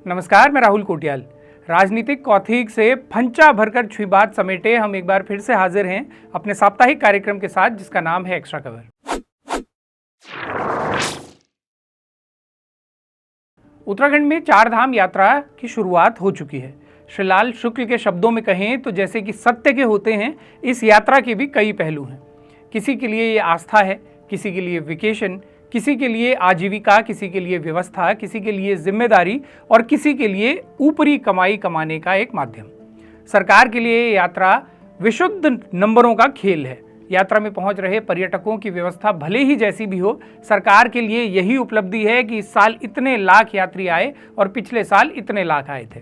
नमस्कार, मैं राहुल कोटियाल। राजनीतिक कौथिग से फंचा भरकर छुई बात समेटे हम एक बार फिर से हाजिर हैं अपने साप्ताहिक कार्यक्रम के साथ, जिसका नाम है एक्स्ट्रा कवर। उत्तराखंड में चार धाम यात्रा की शुरुआत हो चुकी है। श्रीलाल शुक्ल के शब्दों में कहें तो जैसे कि सत्य के होते हैं, इस यात्रा के भी कई पहलू हैं। किसी के लिए ये आस्था है, किसी के लिए वेकेशन, किसी के लिए आजीविका, किसी के लिए व्यवस्था, किसी के लिए जिम्मेदारी और किसी के लिए ऊपरी कमाई कमाने का एक माध्यम। सरकार के लिए यात्रा विशुद्ध नंबरों का खेल है। यात्रा में पहुंच रहे पर्यटकों की व्यवस्था भले ही जैसी भी हो, सरकार के लिए यही उपलब्धि है कि इस साल इतने लाख यात्री आए और पिछले साल इतने लाख आए थे।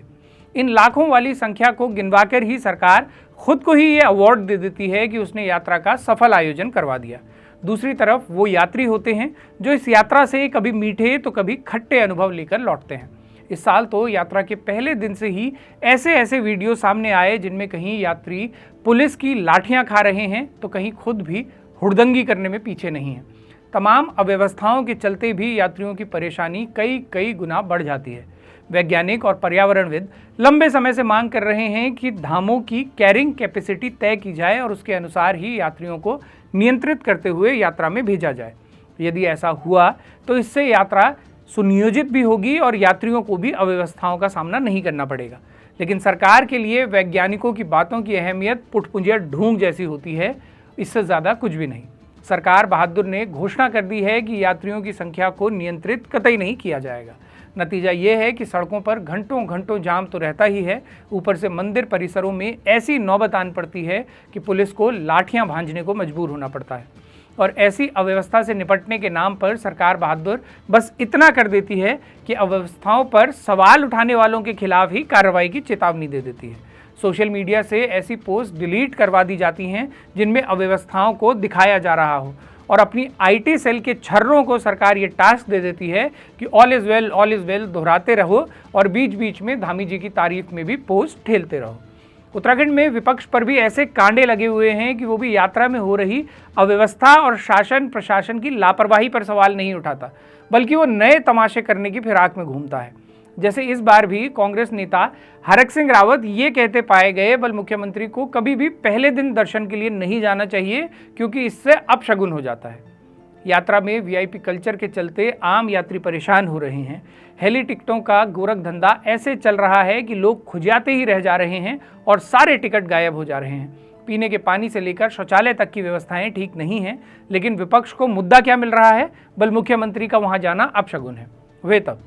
इन लाखों वाली संख्या को गिनवाकर ही सरकार खुद को ही ये अवार्ड दे देती है कि उसने यात्रा का सफल आयोजन करवा दिया। दूसरी तरफ वो यात्री होते हैं जो इस यात्रा से कभी मीठे तो कभी खट्टे अनुभव लेकर लौटते हैं। इस साल तो यात्रा के पहले दिन से ही ऐसे वीडियो सामने आए जिनमें कहीं यात्री पुलिस की लाठियां खा रहे हैं तो कहीं खुद भी हुड़दंगी करने में पीछे नहीं है। तमाम अव्यवस्थाओं के चलते भी यात्रियों की परेशानी कई गुना बढ़ जाती है। वैज्ञानिक और पर्यावरणविद लंबे समय से मांग कर रहे हैं कि धामों की कैरिंग कैपेसिटी तय की जाए और उसके अनुसार ही यात्रियों को नियंत्रित करते हुए यात्रा में भेजा जाए। यदि ऐसा हुआ तो इससे यात्रा सुनियोजित भी होगी और यात्रियों को भी अव्यवस्थाओं का सामना नहीं करना पड़ेगा। लेकिन सरकार के लिए वैज्ञानिकों की बातों की अहमियत पुटपुंजिया ढूंढ जैसी होती है, इससे ज़्यादा कुछ भी नहीं। सरकार बहादुर ने घोषणा कर दी है कि यात्रियों की संख्या को नियंत्रित कतई नहीं किया जाएगा। नतीजा ये है कि सड़कों पर घंटों जाम तो रहता ही है, ऊपर से मंदिर परिसरों में ऐसी नौबत आन पड़ती है कि पुलिस को लाठियां भांजने को मजबूर होना पड़ता है। और ऐसी अव्यवस्था से निपटने के नाम पर सरकार बहादुर बस इतना कर देती है कि अव्यवस्थाओं पर सवाल उठाने वालों के खिलाफ ही कार्रवाई की चेतावनी दे देती है। सोशल मीडिया से ऐसी पोस्ट डिलीट करवा दी जाती हैं जिनमें अव्यवस्थाओं को दिखाया जा रहा हो, और अपनी आईटी सेल के छर्रों को सरकार ये टास्क दे देती है कि ऑल इज़ वेल दोहराते रहो और बीच बीच में धामी जी की तारीफ में भी पोस्ट ठेलते रहो। उत्तराखंड में विपक्ष पर भी ऐसे कांडे लगे हुए हैं कि वो भी यात्रा में हो रही अव्यवस्था और शासन प्रशासन की लापरवाही पर सवाल नहीं उठाता, बल्कि वो नए तमाशे करने की फिराक में घूमता है। जैसे इस बार भी कांग्रेस नेता हरक सिंह रावत ये कहते पाए गए, बल मुख्यमंत्री को कभी भी पहले दिन दर्शन के लिए नहीं जाना चाहिए क्योंकि इससे अपशगुन हो जाता है। यात्रा में वीआईपी कल्चर के चलते आम यात्री परेशान हो रहे हैं। हेली टिकटों का गोरख धंधा ऐसे चल रहा है कि लोग खुजाते ही रह जा रहे हैं और सारे टिकट गायब हो जा रहे हैं। पीने के पानी से लेकर शौचालय तक की व्यवस्थाएं ठीक नहीं हैं, लेकिन विपक्ष को मुद्दा क्या मिल रहा है? बल मुख्यमंत्री का वहां जाना अपशगुन है। वे तब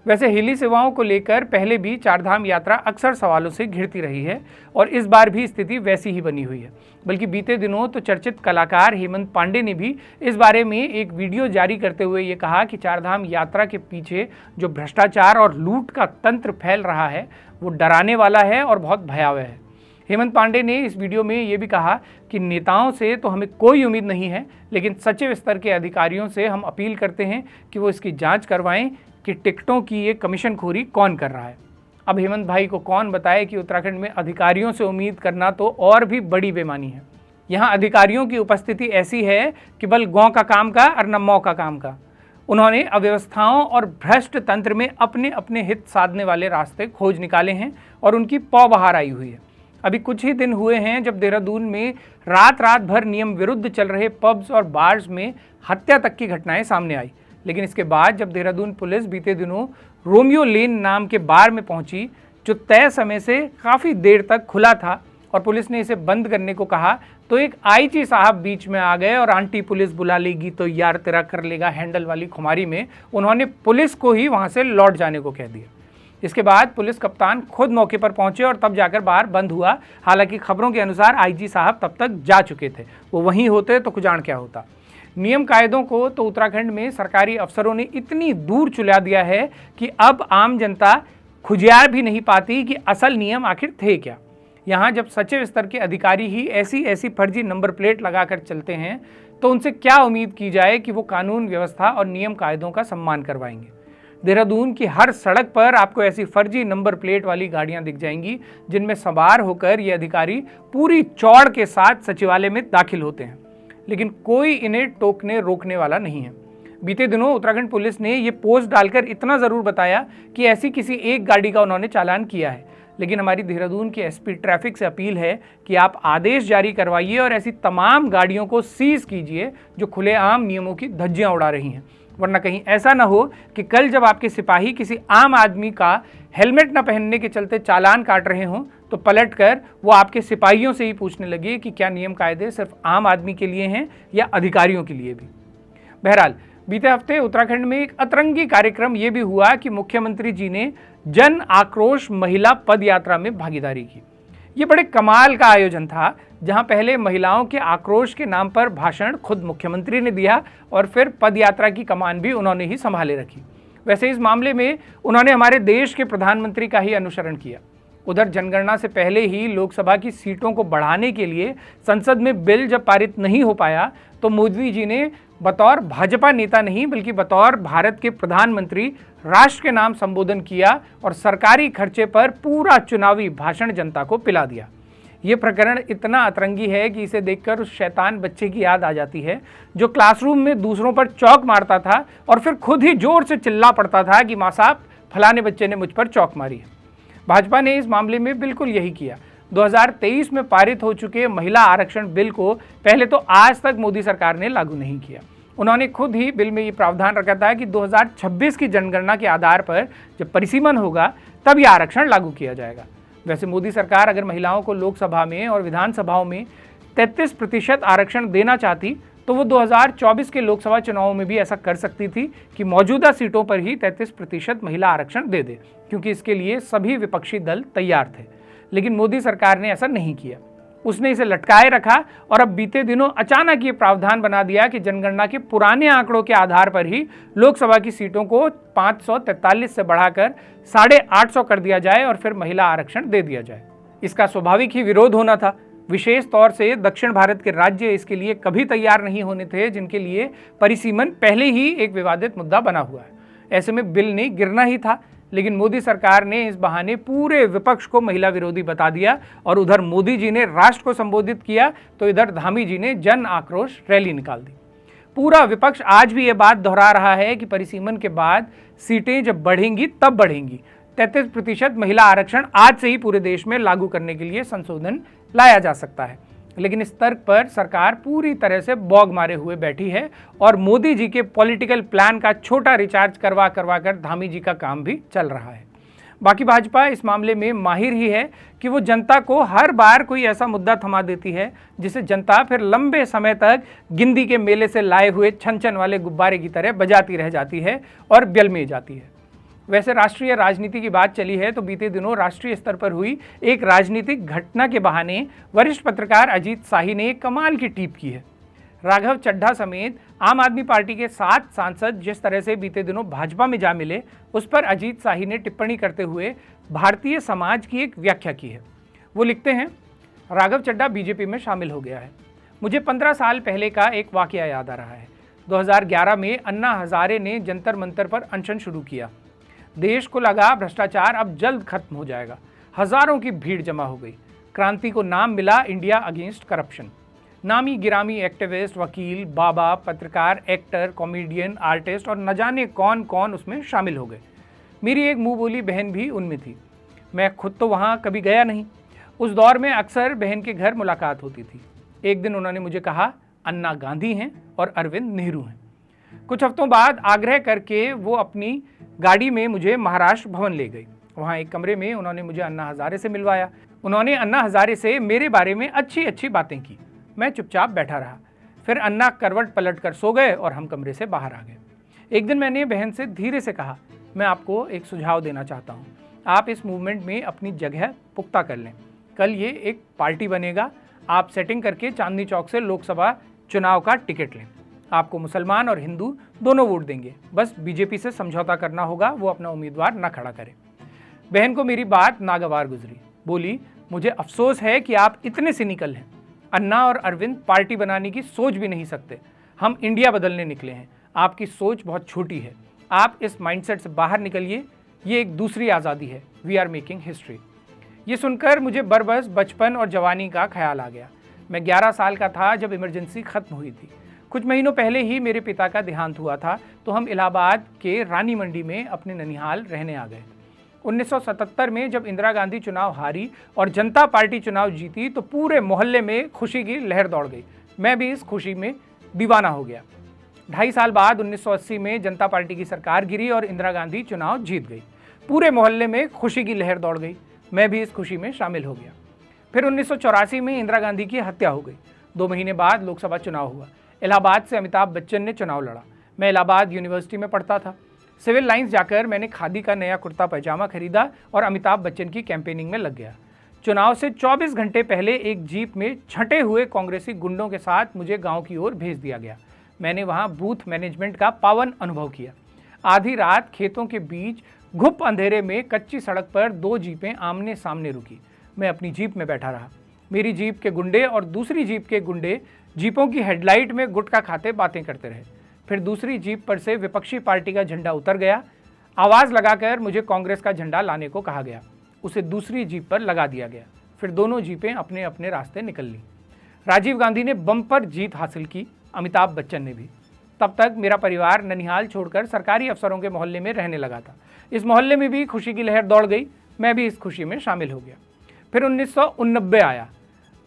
वैसे हिली सेवाओं को लेकर पहले भी चारधाम यात्रा अक्सर सवालों से घिरती रही है और इस बार भी स्थिति वैसी ही बनी हुई है। बल्कि बीते दिनों तो चर्चित कलाकार हेमंत पांडे ने भी इस बारे में एक वीडियो जारी करते हुए ये कहा कि चारधाम यात्रा के पीछे जो भ्रष्टाचार और लूट का तंत्र फैल रहा है वो डराने वाला है और बहुत भयावह है। हेमंत पांडे ने इस वीडियो में ये भी कहा कि नेताओं से तो हमें कोई उम्मीद नहीं है, लेकिन सचिव स्तर के अधिकारियों से हम अपील करते हैं कि वो इसकी जांच करवाएं कि टिकटों की ये कमीशनखोरी कौन कर रहा है। अब हेमंत भाई को कौन बताए कि उत्तराखंड में अधिकारियों से उम्मीद करना तो और भी बड़ी बेईमानी है। यहाँ अधिकारियों की उपस्थिति ऐसी है कि बल गाँव का काम का और न मौ का काम का। उन्होंने अव्यवस्थाओं और भ्रष्ट तंत्र में अपने अपने हित साधने वाले रास्ते खोज निकाले हैं और उनकी पौ बहार आई हुई है। अभी कुछ ही दिन हुए हैं जब देहरादून में रात भर नियम विरुद्ध चल रहे पब्स और बार्स में हत्या तक की घटनाएं सामने आई। लेकिन इसके बाद जब देहरादून पुलिस बीते दिनों रोमियो लेन नाम के बार में पहुंची, जो तय समय से काफ़ी देर तक खुला था, और पुलिस ने इसे बंद करने को कहा, तो एक आईजी साहब बीच में आ गए और आंटी पुलिस बुला लेगी तो यार तेरा कर लेगा हैंडल वाली खुमारी में उन्होंने पुलिस को ही वहां से लौट जाने को कह दिया। इसके बाद पुलिस कप्तान खुद मौके पर पहुंचे और तब जाकर बार बंद हुआ। हालांकि खबरों के अनुसार आईजी साहब तब तक जा चुके थे। वो वहीं होते तो कुजान क्या होता। नियम कायदों को तो उत्तराखंड में सरकारी अफसरों ने इतनी दूर चुला दिया है कि अब आम जनता खुजियार भी नहीं पाती कि असल नियम आखिर थे क्या। यहाँ जब सचिव स्तर के अधिकारी ही ऐसी फर्जी नंबर प्लेट लगाकर चलते हैं तो उनसे क्या उम्मीद की जाए कि वो कानून व्यवस्था और नियम कायदों का सम्मान करवाएंगे। देहरादून की हर सड़क पर आपको ऐसी फर्जी नंबर प्लेट वाली गाड़ियां दिख जाएंगी जिनमें सवार होकर ये अधिकारी पूरी चौड़ के साथ सचिवालय में दाखिल होते हैं, लेकिन कोई इन्हें टोकने रोकने वाला नहीं है। बीते दिनों उत्तराखंड पुलिस ने ये पोस्ट डालकर इतना ज़रूर बताया कि ऐसी किसी एक गाड़ी का उन्होंने चालान किया है, लेकिन हमारी देहरादून के एसपी ट्रैफिक से अपील है कि आप आदेश जारी करवाइए और ऐसी तमाम गाड़ियों को सीज कीजिए जो खुलेआम नियमों की धज्जियां उड़ा रही हैं, वरना कहीं ऐसा ना हो कि कल जब आपके सिपाही किसी आम आदमी का हेलमेट न पहनने के चलते चालान काट रहे हों तो पलटकर वो आपके सिपाहियों से ही पूछने लगे कि क्या नियम कायदे सिर्फ आम आदमी के लिए हैं या अधिकारियों के लिए भी। बहरहाल बीते हफ्ते उत्तराखंड में एक अतरंगी कार्यक्रम ये भी हुआ कि मुख्यमंत्री जी ने जन आक्रोश महिला पद यात्रा में भागीदारी की। ये बड़े कमाल का आयोजन था, जहां पहले महिलाओं के आक्रोश के नाम पर भाषण खुद मुख्यमंत्री ने दिया और फिर पद यात्रा की कमान भी उन्होंने ही संभाले रखी। वैसे इस मामले में उन्होंने हमारे देश के प्रधानमंत्री का ही अनुसरण किया। उधर जनगणना से पहले ही लोकसभा की सीटों को बढ़ाने के लिए संसद में बिल जब पारित नहीं हो पाया तो मोदी जी ने बतौर भाजपा नेता नहीं बल्कि बतौर भारत के प्रधानमंत्री राष्ट्र के नाम संबोधन किया और सरकारी खर्चे पर पूरा चुनावी भाषण जनता को पिला दिया। ये प्रकरण इतना अतरंगी है कि इसे देखकर उस शैतान बच्चे की याद आ जाती है जो क्लासरूम में दूसरों पर चौक मारता था और फिर खुद ही जोर से चिल्ला पड़ता था कि माँ साहब फलाने बच्चे ने मुझ पर चौक मारी है। भाजपा ने इस मामले में बिल्कुल यही किया। 2023 में पारित हो चुके महिला आरक्षण बिल को पहले तो आज तक मोदी सरकार ने लागू नहीं किया। उन्होंने खुद ही बिल में ये प्रावधान रखा था कि 2026 की जनगणना के आधार पर जब परिसीमन होगा तब ये आरक्षण लागू किया जाएगा। वैसे मोदी सरकार अगर महिलाओं को लोकसभा में और विधानसभाओं में 33% आरक्षण देना चाहती तो वो 2024 के लोकसभा चुनावों में भी ऐसा कर सकती थी कि मौजूदा सीटों पर ही 33% महिला आरक्षण दे दे, क्योंकि इसके लिए सभी विपक्षी दल तैयार थे। लेकिन मोदी सरकार ने ऐसा नहीं किया, उसने इसे लटकाए रखा और अब बीते दिनों अचानक ये प्रावधान बना दिया कि जनगणना के पुराने आंकड़ों के आधार पर ही लोकसभा की सीटों को 543 से बढ़ाकर 850 कर दिया जाए और फिर महिला आरक्षण दे दिया जाए। इसका स्वाभाविक ही विरोध होना था। विशेष तौर से दक्षिण भारत के राज्य इसके लिए कभी तैयार नहीं होने थे, जिनके लिए परिसीमन पहले ही एक विवादित मुद्दा बना हुआ है। ऐसे में बिल ने गिरना ही था, लेकिन मोदी सरकार ने इस बहाने पूरे विपक्ष को महिला विरोधी बता दिया और उधर मोदी जी ने राष्ट्र को संबोधित किया तो इधर धामी जी ने जन आक्रोश रैली निकाल दी। पूरा विपक्ष आज भी ये बात दोहरा रहा है कि परिसीमन के बाद सीटें जब बढ़ेंगी तब बढ़ेंगी। 33% महिला आरक्षण आज से ही पूरे देश में लागू करने के लिए संशोधन लाया जा सकता है, लेकिन इस तर्क पर सरकार पूरी तरह से बौग मारे हुए बैठी है और मोदी जी के पॉलिटिकल प्लान का छोटा रिचार्ज करवा कर धामी जी का काम भी चल रहा है। बाकी भाजपा इस मामले में माहिर ही है कि वो जनता को हर बार कोई ऐसा मुद्दा थमा देती है जिसे जनता फिर लंबे समय तक गिंदी के मेले से लाए हुए छन वाले गुब्बारे की तरह बजाती रह जाती है और ब्यलमे जाती है। वैसे राष्ट्रीय राजनीति की बात चली है तो बीते दिनों राष्ट्रीय स्तर पर हुई एक राजनीतिक घटना के बहाने वरिष्ठ पत्रकार अजीत शाही ने एक कमाल की टीप की है। राघव चड्ढा समेत आम आदमी पार्टी के 7 सांसद जिस तरह से बीते दिनों भाजपा में जा मिले, उस पर अजीत शाही ने टिप्पणी करते हुए भारतीय समाज की एक व्याख्या की है। वो लिखते हैं, राघव चड्ढा बीजेपी में शामिल हो गया है। मुझे 15 साल पहले का एक वाकया याद आ रहा है। 2011 में अन्ना हजारे ने जंतर मंतर पर अनशन शुरू किया। देश को लगा भ्रष्टाचार अब जल्द खत्म हो जाएगा। हजारों की भीड़ जमा हो गई। क्रांति को नाम मिला इंडिया अगेंस्ट करप्शन। नामी गिरामी एक्टिविस्ट, वकील, बाबा, पत्रकार, एक्टर, कॉमेडियन, आर्टिस्ट और न जाने कौन कौन उसमें शामिल हो गए। मेरी एक मुंह बोली बहन भी उनमें थी। मैं खुद तो वहाँ कभी गया नहीं। उस दौर में अक्सर बहन के घर मुलाकात होती थी। एक दिन उन्होंने मुझे कहा, अन्ना गांधी हैं और अरविंद नेहरू हैं। कुछ हफ्तों बाद आग्रह करके वो अपनी गाड़ी में मुझे महाराष्ट्र भवन ले गई। वहाँ एक कमरे में उन्होंने मुझे अन्ना हजारे से मिलवाया। उन्होंने अन्ना हजारे से मेरे बारे में अच्छी अच्छी बातें की। मैं चुपचाप बैठा रहा। फिर अन्ना करवट पलट कर सो गए और हम कमरे से बाहर आ गए। एक दिन मैंने बहन से धीरे से कहा, मैं आपको एक सुझाव देना चाहता हूँ। आप इस मूवमेंट में अपनी जगह पुख्ता कर लें। कल ये एक पार्टी बनेगा। आप सेटिंग करके चांदनी चौक से लोकसभा चुनाव का टिकट लें। आपको मुसलमान और हिंदू दोनों वोट देंगे। बस बीजेपी से समझौता करना होगा, वो अपना उम्मीदवार ना खड़ा करे। बहन को मेरी बात नागवार गुजरी। बोली, मुझे अफसोस है कि आप इतने सिनिकल हैं। अन्ना और अरविंद पार्टी बनाने की सोच भी नहीं सकते। हम इंडिया बदलने निकले हैं। आपकी सोच बहुत छोटी है। आप इस माइंडसेट से बाहर निकलिए। ये एक दूसरी आज़ादी है। We are making history. ये सुनकर मुझे बरबस बचपन और जवानी का ख्याल आ गया। मैं 11 साल का था जब इमरजेंसी खत्म हुई थी। कुछ महीनों पहले ही मेरे पिता का देहांत हुआ था, तो हम इलाहाबाद के रानी मंडी में अपने ननिहाल रहने आ गए। 1977 में जब इंदिरा गांधी चुनाव हारी और जनता पार्टी चुनाव जीती तो पूरे मोहल्ले में खुशी की लहर दौड़ गई। मैं भी इस खुशी में दीवाना हो गया। 2.5 साल बाद 1980 में जनता पार्टी की सरकार गिरी और इंदिरा गांधी चुनाव जीत गई। पूरे मोहल्ले में खुशी की लहर दौड़ गई। मैं भी इस खुशी में शामिल हो गया। फिर 1984 में इंदिरा गांधी की हत्या हो गई। 2 महीने बाद लोकसभा चुनाव हुआ। इलाहाबाद से अमिताभ बच्चन ने चुनाव लड़ा। मैं इलाहाबाद यूनिवर्सिटी में पढ़ता था। सिविल लाइंस जाकर मैंने खादी का नया कुर्ता पैजामा खरीदा और अमिताभ बच्चन की कैंपेनिंग में लग गया। चुनाव से 24 घंटे पहले एक जीप में छंटे हुए कांग्रेसी गुंडों के साथ मुझे गांव की ओर भेज दिया गया। मैंने वहां बूथ मैनेजमेंट का पावन अनुभव किया। आधी रात खेतों के बीच घुप अंधेरे में कच्ची सड़क पर 2 जीपें आमने सामने रुकी। मैं अपनी जीप में बैठा रहा। मेरी जीप के गुंडे और दूसरी जीप के गुंडे जीपों की हेडलाइट में गुटखा खाते बातें करते रहे। फिर दूसरी जीप पर से विपक्षी पार्टी का झंडा उतर गया। आवाज़ लगाकर मुझे कांग्रेस का झंडा लाने को कहा गया। उसे दूसरी जीप पर लगा दिया गया। फिर दोनों जीपें अपने अपने रास्ते निकल लीं। राजीव गांधी ने बम्पर जीत हासिल की, अमिताभ बच्चन ने भी। तब तक मेरा परिवार ननिहाल छोड़कर सरकारी अफसरों के मोहल्ले में रहने लगा था। इस मोहल्ले में भी खुशी की लहर दौड़ गई। मैं भी इस खुशी में शामिल हो गया। फिर 1989 आया।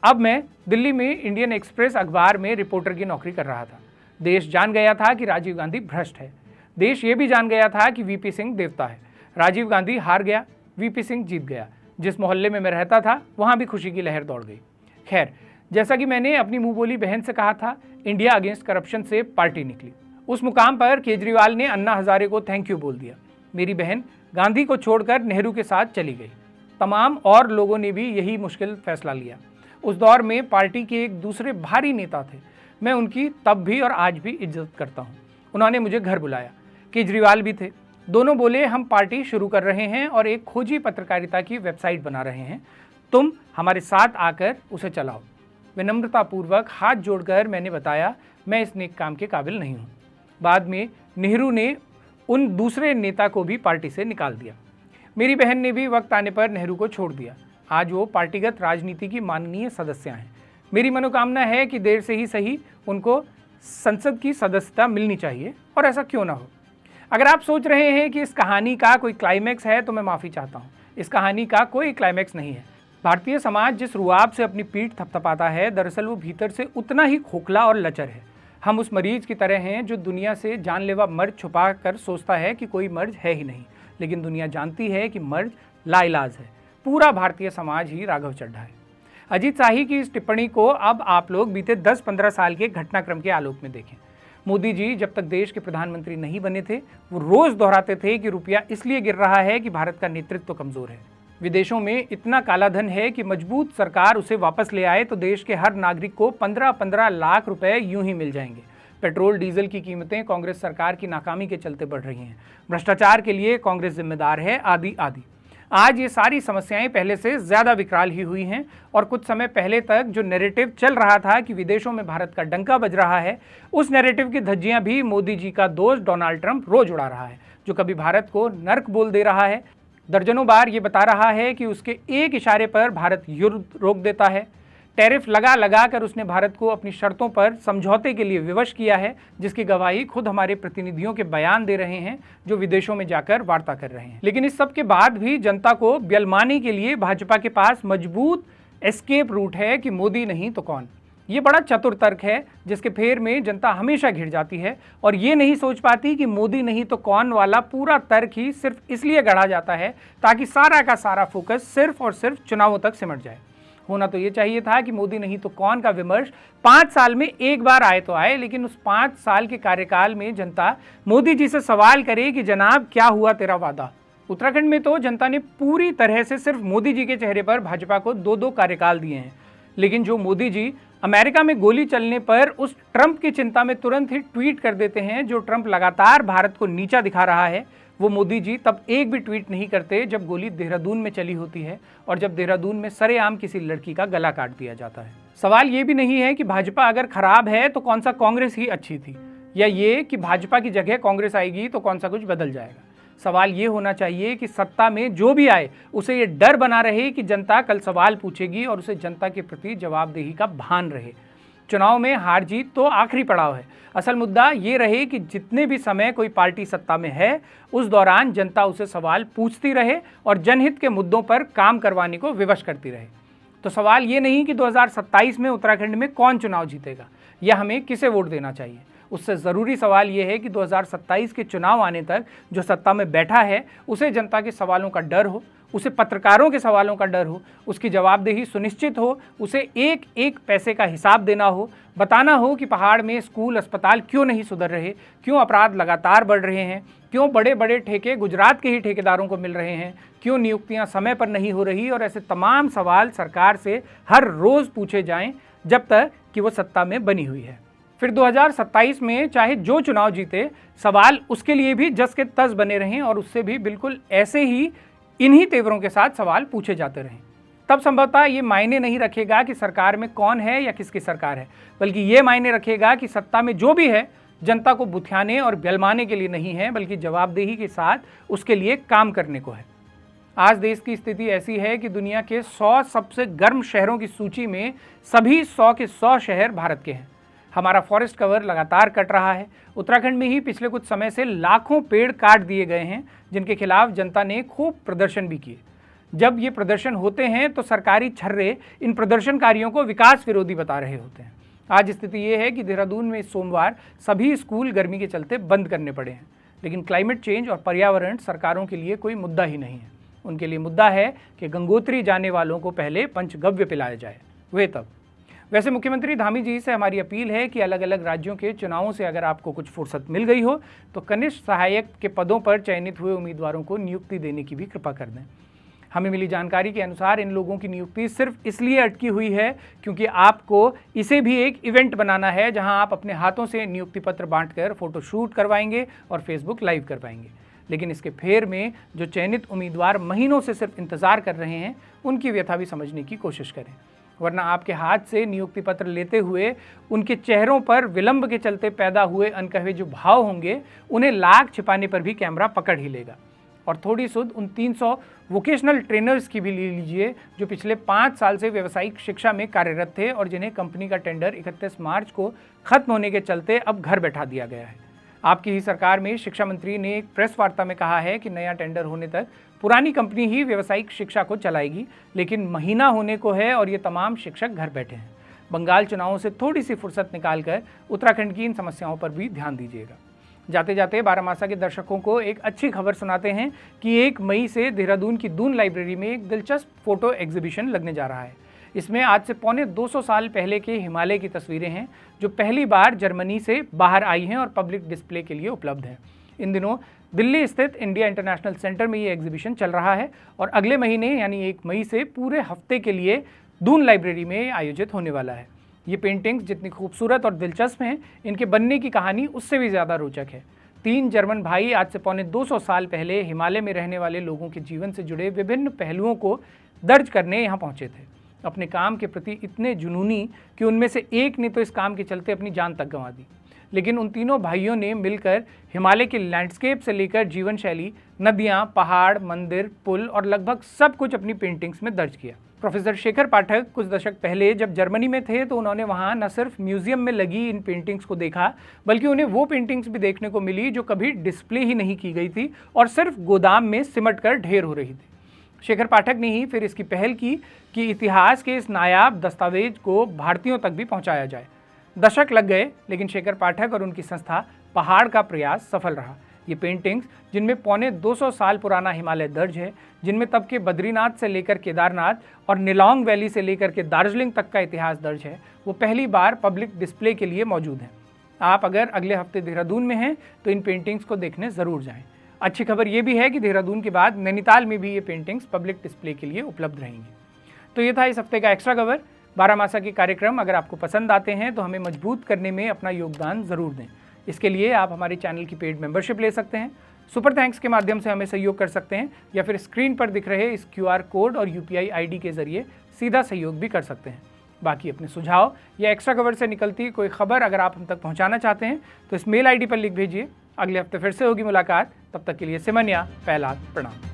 अब मैं दिल्ली में इंडियन एक्सप्रेस अखबार में रिपोर्टर की नौकरी कर रहा था। देश जान गया था कि राजीव गांधी भ्रष्ट है। देश ये भी जान गया था कि वीपी सिंह देवता है। राजीव गांधी हार गया, वीपी सिंह जीत गया। जिस मोहल्ले में मैं रहता था वहाँ भी खुशी की लहर दौड़ गई। खैर, जैसा कि मैंने अपनी मुंह बोली बहन से कहा था, इंडिया अगेंस्ट करप्शन से पार्टी निकली। उस मुकाम पर केजरीवाल ने अन्ना हजारे को थैंक यू बोल दिया। मेरी बहन गांधी को छोड़कर नेहरू के साथ चली गई। तमाम और लोगों ने भी यही मुश्किल फैसला लिया। उस दौर में पार्टी के एक दूसरे भारी नेता थे। मैं उनकी तब भी और आज भी इज्जत करता हूँ। उन्होंने मुझे घर बुलाया। केजरीवाल भी थे। दोनों बोले, हम पार्टी शुरू कर रहे हैं और एक खोजी पत्रकारिता की वेबसाइट बना रहे हैं, तुम हमारे साथ आकर उसे चलाओ। विनम्रतापूर्वक हाथ जोड़कर मैंने बताया, मैं इस नेक काम के काबिल नहीं हूँ। बाद में नेहरू ने उन दूसरे नेता को भी पार्टी से निकाल दिया। मेरी बहन ने भी वक्त आने पर नेहरू को छोड़ दिया। आज वो पार्टीगत राजनीति की माननीय सदस्य हैं। मेरी मनोकामना है कि देर से ही सही उनको संसद की सदस्यता मिलनी चाहिए, और ऐसा क्यों ना हो। अगर आप सोच रहे हैं कि इस कहानी का कोई क्लाइमैक्स है तो मैं माफ़ी चाहता हूँ। इस कहानी का कोई क्लाइमैक्स नहीं है। भारतीय समाज जिस रुआब से अपनी पीठ थपथपाता है, दरअसल वो भीतर से उतना ही खोखला और लचर है। हम उस मरीज की तरह हैं जो दुनिया से जानलेवा मर्ज छुपा कर सोचता है कि कोई मर्ज है ही नहीं, लेकिन दुनिया जानती है कि मर्ज लाइलाज है। पूरा भारतीय समाज ही राघव चड्ढा है। अजीत शाही की इस टिप्पणी को अब आप लोग बीते 10-15 साल के घटनाक्रम के आलोक में देखें। मोदी जी जब तक देश के प्रधानमंत्री नहीं बने थे, वो रोज दोहराते थे कि रुपया इसलिए गिर रहा है कि भारत का नेतृत्व कमजोर है। विदेशों में इतना काला धन है कि मजबूत सरकार उसे वापस ले आए तो देश के हर नागरिक को 15-15 लाख रुपए यूं ही मिल जाएंगे। पेट्रोल डीजल की कीमतें कांग्रेस सरकार की नाकामी के चलते बढ़ रही हैं। भ्रष्टाचार के लिए कांग्रेस जिम्मेदार है, आदि आदि। आज ये सारी समस्याएं पहले से ज्यादा विकराल ही हुई हैं, और कुछ समय पहले तक जो नैरेटिव चल रहा था कि विदेशों में भारत का डंका बज रहा है, उस नैरेटिव की धज्जियां भी मोदी जी का दोस्त डोनाल्ड ट्रंप रोज उड़ा रहा है, जो कभी भारत को नर्क बोल दे रहा है, दर्जनों बार ये बता रहा है कि उसके एक इशारे पर भारत युद्ध रोक देता है। टैरिफ लगा कर उसने भारत को अपनी शर्तों पर समझौते के लिए विवश किया है, जिसकी गवाही खुद हमारे प्रतिनिधियों के बयान दे रहे हैं जो विदेशों में जाकर वार्ता कर रहे हैं। लेकिन इस सब के बाद भी जनता को ब्यलमाने के लिए भाजपा के पास मजबूत एस्केप रूट है कि मोदी नहीं तो कौन। ये बड़ा चतुर तर्क है जिसके फेर में जनता हमेशा घिर जाती है, और ये नहीं सोच पाती कि मोदी नहीं तो कौन वाला पूरा तर्क ही सिर्फ इसलिए गढ़ा जाता है ताकि सारा का सारा फोकस सिर्फ और सिर्फ चुनावों तक सिमट जाए। होना तो ये चाहिए था कि मोदी नहीं तो कौन का विमर्श 5 साल में एक बार आए तो आए, लेकिन उस 5 साल के कार्यकाल में जनता मोदी जी से सवाल करे कि जनाब क्या हुआ तेरा वादा। उत्तराखंड में तो जनता ने पूरी तरह से सिर्फ मोदी जी के चेहरे पर भाजपा को 2-2 कार्यकाल दिए हैं, लेकिन जो मोदी जी अमेरिका में गोली चलने पर उस ट्रंप की चिंता में तुरंत ही ट्वीट कर देते हैं, जो ट्रंप लगातार भारत को नीचा दिखा रहा है, वो मोदी जी तब एक भी ट्वीट नहीं करते जब गोली देहरादून में चली होती है और जब देहरादून में सरेआम किसी लड़की का गला काट दिया जाता है। सवाल ये भी नहीं है कि भाजपा अगर खराब है तो कौन सा कांग्रेस ही अच्छी थी, या ये कि भाजपा की जगह कांग्रेस आएगी तो कौन सा कुछ बदल जाएगा। सवाल ये होना चाहिए कि सत्ता में जो भी आए उसे ये डर बना रहे कि जनता कल सवाल पूछेगी और उसे जनता के प्रति जवाबदेही का भान रहे। चुनाव में हार जीत तो आखिरी पड़ाव है। असल मुद्दा ये रहे कि जितने भी समय कोई पार्टी सत्ता में है उस दौरान जनता उसे सवाल पूछती रहे और जनहित के मुद्दों पर काम करवाने को विवश करती रहे। तो सवाल ये नहीं कि 2027 में उत्तराखंड में कौन चुनाव जीतेगा या हमें किसे वोट देना चाहिए। उससे ज़रूरी सवाल ये है कि 2027 के चुनाव आने तक जो सत्ता में बैठा है उसे जनता के सवालों का डर हो, उसे पत्रकारों के सवालों का डर हो, उसकी जवाबदेही सुनिश्चित हो, उसे एक एक पैसे का हिसाब देना हो, बताना हो कि पहाड़ में स्कूल अस्पताल क्यों नहीं सुधर रहे, क्यों अपराध लगातार बढ़ रहे हैं, क्यों बड़े बड़े ठेके गुजरात के ही ठेकेदारों को मिल रहे हैं, क्यों नियुक्तियां समय पर नहीं हो रही, और ऐसे तमाम सवाल सरकार से हर रोज़ पूछे जाएं जब तक कि वो सत्ता में बनी हुई है। फिर 2027 में चाहे जो चुनाव जीते, सवाल उसके लिए भी जस के तस बने रहें और उससे भी बिल्कुल ऐसे ही इन्हीं तेवरों के साथ सवाल पूछे जाते रहें। तब संभवतः ये मायने नहीं रखेगा कि सरकार में कौन है या किसकी सरकार है, बल्कि ये मायने रखेगा कि सत्ता में जो भी है जनता को बुथियाने और बेलमाने के लिए नहीं है, बल्कि जवाबदेही के साथ उसके लिए काम करने को है। आज देश की स्थिति ऐसी है कि दुनिया के 100 सबसे गर्म शहरों की सूची में सभी 100 के 100 शहर भारत के हैं। हमारा फॉरेस्ट कवर लगातार कट रहा है। उत्तराखंड में ही पिछले कुछ समय से लाखों पेड़ काट दिए गए हैं, जिनके खिलाफ जनता ने खूब प्रदर्शन भी किए। जब ये प्रदर्शन होते हैं तो सरकारी छर्रे इन प्रदर्शनकारियों को विकास विरोधी बता रहे होते हैं। आज स्थिति ये है कि देहरादून में इस सोमवार सभी स्कूल गर्मी के चलते बंद करने पड़े हैं, लेकिन क्लाइमेट चेंज और पर्यावरण सरकारों के लिए कोई मुद्दा ही नहीं है। उनके लिए मुद्दा है कि गंगोत्री जाने वालों को पहले पंचगव्य पिलाया जाए, वे तब। वैसे मुख्यमंत्री धामी जी से हमारी अपील है कि अलग अलग राज्यों के चुनावों से अगर आपको कुछ फुर्सत मिल गई हो तो कनिष्ठ सहायक के पदों पर चयनित हुए उम्मीदवारों को नियुक्ति देने की भी कृपा कर दें। हमें मिली जानकारी के अनुसार इन लोगों की नियुक्ति सिर्फ इसलिए अटकी हुई है क्योंकि आपको इसे भी एक इवेंट बनाना है जहां आप अपने हाथों से नियुक्ति पत्र बांटकर फोटोशूट करवाएंगे और फेसबुक लाइव करवाएंगे। लेकिन इसके फेर में जो चयनित उम्मीदवार महीनों से सिर्फ इंतजार कर रहे हैं उनकी व्यथा भी समझने की कोशिश करें, वरना आपके हाथ से नियुक्ति पत्र लेते हुए उनके चेहरों पर विलंब के चलते पैदा हुए अनकहे जो भाव होंगे उन्हें लाख छिपाने पर भी कैमरा पकड़ ही लेगा। और थोड़ी सुध उन 300 वोकेशनल ट्रेनर्स की भी ले लीजिए जो पिछले 5 साल से व्यावसायिक शिक्षा में कार्यरत थे और जिन्हें कंपनी का टेंडर 31 मार्च को खत्म होने के चलते अब घर बैठा दिया गया है। आपकी ही सरकार में शिक्षा मंत्री ने एक प्रेस वार्ता में कहा है कि नया टेंडर होने तक पुरानी कंपनी ही व्यावसायिक शिक्षा को चलाएगी, लेकिन महीना होने को है और ये तमाम शिक्षक घर बैठे हैं। बंगाल चुनावों से थोड़ी सी फुर्सत निकालकर उत्तराखंड की इन समस्याओं पर भी ध्यान दीजिएगा। जाते जाते बारामासा के दर्शकों को एक अच्छी खबर सुनाते हैं कि 1 मई से देहरादून की दून लाइब्रेरी में एक दिलचस्प फोटो एग्जीबिशन लगने जा रहा है। इसमें आज से पौने 200 साल पहले के हिमालय की तस्वीरें हैं जो पहली बार जर्मनी से बाहर आई हैं और पब्लिक डिस्प्ले के लिए उपलब्ध हैं। इन दिनों दिल्ली स्थित इंडिया इंटरनेशनल सेंटर में ये एग्जीबिशन चल रहा है और अगले महीने यानी 1 मई से पूरे हफ्ते के लिए दून लाइब्रेरी में आयोजित होने वाला है। ये पेंटिंग्स जितनी खूबसूरत और दिलचस्प हैं, इनके बनने की कहानी उससे भी ज़्यादा रोचक है। 3 जर्मन भाई आज से पौने 200 साल पहले हिमालय में रहने वाले लोगों के जीवन से जुड़े विभिन्न पहलुओं को दर्ज करने यहाँ पहुँचे थे। अपने काम के प्रति इतने जुनूनी कि उनमें से एक ने तो इस काम के चलते अपनी जान तक गंवा दी। लेकिन उन तीनों भाइयों ने मिलकर हिमालय के लैंडस्केप से लेकर जीवन शैली, नदियाँ, पहाड़, मंदिर, पुल और लगभग सब कुछ अपनी पेंटिंग्स में दर्ज किया। प्रोफेसर शेखर पाठक कुछ दशक पहले जब जर्मनी में थे तो उन्होंने वहाँ न सिर्फ म्यूजियम में लगी इन पेंटिंग्स को देखा, बल्कि उन्हें वो पेंटिंग्स भी देखने को मिली जो कभी डिस्प्ले ही नहीं की गई थी और सिर्फ गोदाम में सिमट कर ढेर हो रही थी। शेखर पाठक ने ही फिर इसकी पहल की कि इतिहास के इस नायाब दस्तावेज को भारतीयों तक भी पहुंचाया जाए। दशक लग गए, लेकिन शेखर पाठक और उनकी संस्था पहाड़ का प्रयास सफल रहा। ये पेंटिंग्स, जिनमें पौने 200 साल पुराना हिमालय दर्ज है, जिनमें तब के बद्रीनाथ से लेकर केदारनाथ और निलौंग वैली से लेकर के दार्जिलिंग तक का इतिहास दर्ज है, वो पहली बार पब्लिक डिस्प्ले के लिए मौजूद हैं। आप अगर अगले हफ्ते देहरादून में हैं तो इन पेंटिंग्स को देखने ज़रूर जाएँ। अच्छी खबर ये भी है कि देहरादून के बाद नैनीताल में भी ये पेंटिंग्स पब्लिक डिस्प्ले के लिए उपलब्ध रहेंगी। तो ये था इस हफ्ते का एक्स्ट्रा कवर। बारामासा के कार्यक्रम अगर आपको पसंद आते हैं तो हमें मजबूत करने में अपना योगदान ज़रूर दें। इसके लिए आप हमारे चैनल की पेड मेंबरशिप ले सकते हैं, सुपर थैंक्स के माध्यम से हमें सहयोग कर सकते हैं, या फिर स्क्रीन पर दिख रहे इस QR कोड और UPI ID के ज़रिए सीधा सहयोग भी कर सकते हैं। बाकी अपने सुझाव या एक्स्ट्रा कवर से निकलती कोई खबर अगर आप हम तक पहुंचाना चाहते हैं तो इस मेल ID पर लिख भेजिए। अगले हफ्ते फिर से होगी मुलाकात, तब तक के लिए सिमनिया, पहला प्रणाम।